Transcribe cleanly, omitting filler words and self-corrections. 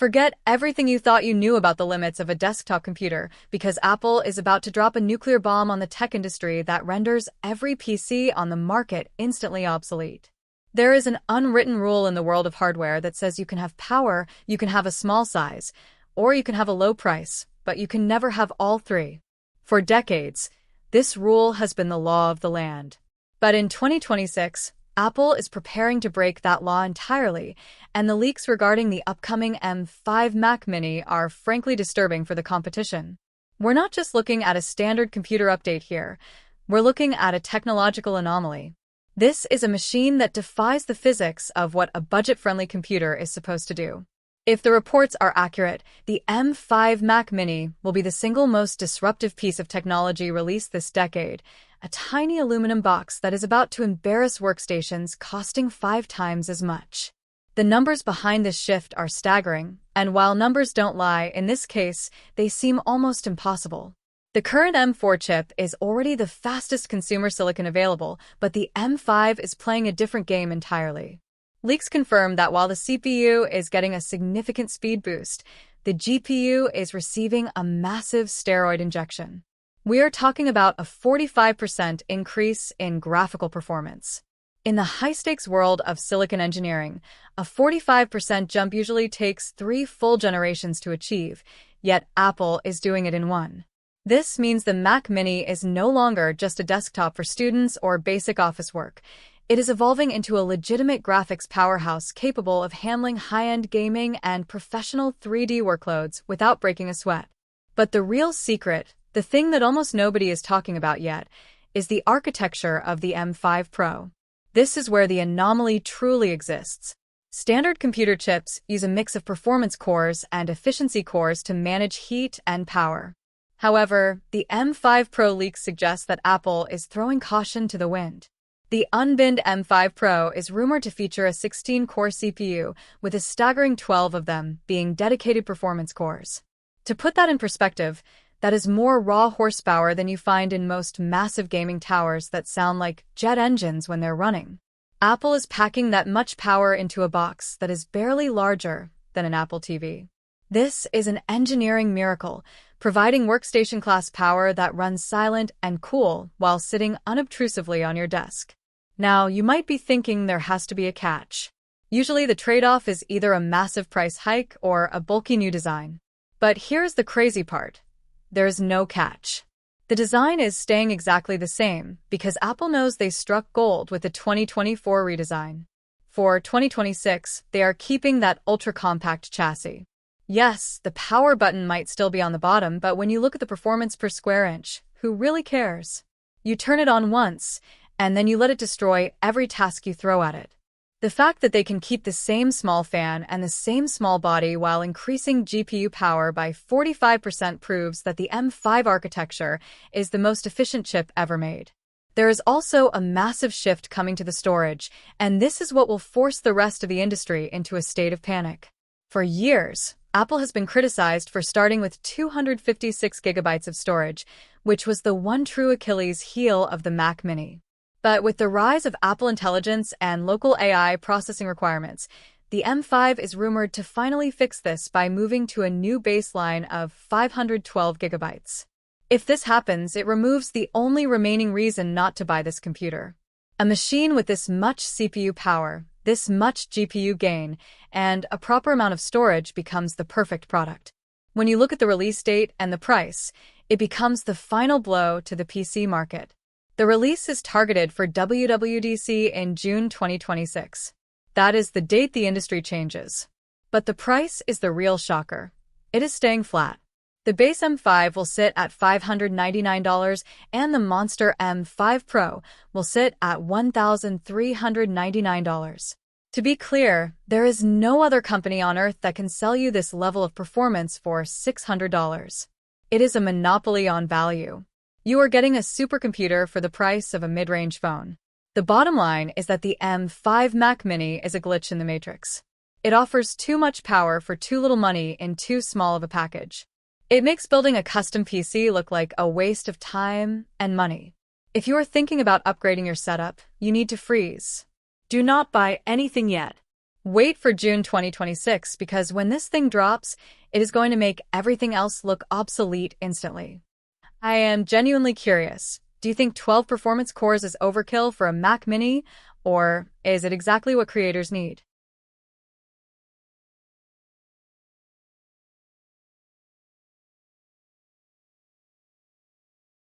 Forget everything you thought you knew about the limits of a desktop computer, because Apple is about to drop a nuclear bomb on the tech industry that renders every PC on the market instantly obsolete. There is an unwritten rule in the world of hardware that says you can have power, you can have a small size, or you can have a low price, but you can never have all three. For decades, this rule has been the law of the land. But in 2026, Apple is preparing to break that law entirely, and the leaks regarding the upcoming M5 Mac Mini are frankly disturbing for the competition. We're not just looking at a standard computer update here, we're looking at a technological anomaly. This is a machine that defies the physics of what a budget-friendly computer is supposed to do. If the reports are accurate, the M5 Mac Mini will be the single most disruptive piece of technology released this decade, a tiny aluminum box that is about to embarrass workstations costing 5 times as much. The numbers behind this shift are staggering, and while numbers don't lie, in this case, they seem almost impossible. The current M4 chip is already the fastest consumer silicon available, but the M5 is playing a different game entirely. Leaks confirm that while the CPU is getting a significant speed boost, the GPU is receiving a massive steroid injection. We are talking about a 45% increase in graphical performance. In the high-stakes world of silicon engineering, a 45% jump usually takes 3 full generations to achieve, yet Apple is doing it in one. This means the Mac Mini is no longer just a desktop for students or basic office work. It is evolving into a legitimate graphics powerhouse capable of handling high-end gaming and professional 3D workloads without breaking a sweat. But the real secret, the thing that almost nobody is talking about yet, is the architecture of the M5 Pro. This is where the anomaly truly exists. Standard computer chips use a mix of performance cores and efficiency cores to manage heat and power. However, the M5 Pro leaks suggest that Apple is throwing caution to the wind. The unbinned M5 Pro is rumored to feature a 16-core CPU, with a staggering 12 of them being dedicated performance cores. To put that in perspective, that is more raw horsepower than you find in most massive gaming towers that sound like jet engines when they're running. Apple is packing that much power into a box that is barely larger than an Apple TV. This is an engineering miracle, providing workstation-class power that runs silent and cool while sitting unobtrusively on your desk. Now, you might be thinking there has to be a catch. Usually the trade-off is either a massive price hike or a bulky new design. But here's the crazy part. There's no catch. The design is staying exactly the same because Apple knows they struck gold with the 2024 redesign. For 2026, they are keeping that ultra-compact chassis. Yes, the power button might still be on the bottom, but when you look at the performance per square inch, who really cares? You turn it on once, and then you let it destroy every task you throw at it. The fact that they can keep the same small fan and the same small body while increasing GPU power by 45% proves that the M5 architecture is the most efficient chip ever made. There is also a massive shift coming to the storage, and this is what will force the rest of the industry into a state of panic. For years, Apple has been criticized for starting with 256 gigabytes of storage, which was the one true Achilles heel of the Mac Mini. But with the rise of Apple Intelligence and local AI processing requirements, the M5 is rumored to finally fix this by moving to a new baseline of 512 gigabytes. If this happens, it removes the only remaining reason not to buy this computer. A machine with this much CPU power, this much GPU gain, and a proper amount of storage becomes the perfect product. When you look at the release date and the price, it becomes the final blow to the PC market. The release is targeted for WWDC in June 2026. That is the date the industry changes. But the price is the real shocker. It is staying flat. The base M5 will sit at $599 and the monster M5 Pro will sit at $1,399. To be clear, there is no other company on earth that can sell you this level of performance for $600. It is a monopoly on value. You are getting a supercomputer for the price of a mid-range phone. The bottom line is that the M5 Mac Mini is a glitch in the matrix. It offers too much power for too little money in too small of a package. It makes building a custom PC look like a waste of time and money. If you are thinking about upgrading your setup, you need to freeze. Do not buy anything yet. Wait for June 2026 because when this thing drops, it is going to make everything else look obsolete instantly. I am genuinely curious. Do you think 12 performance cores is overkill for a Mac Mini, or is it exactly what creators need?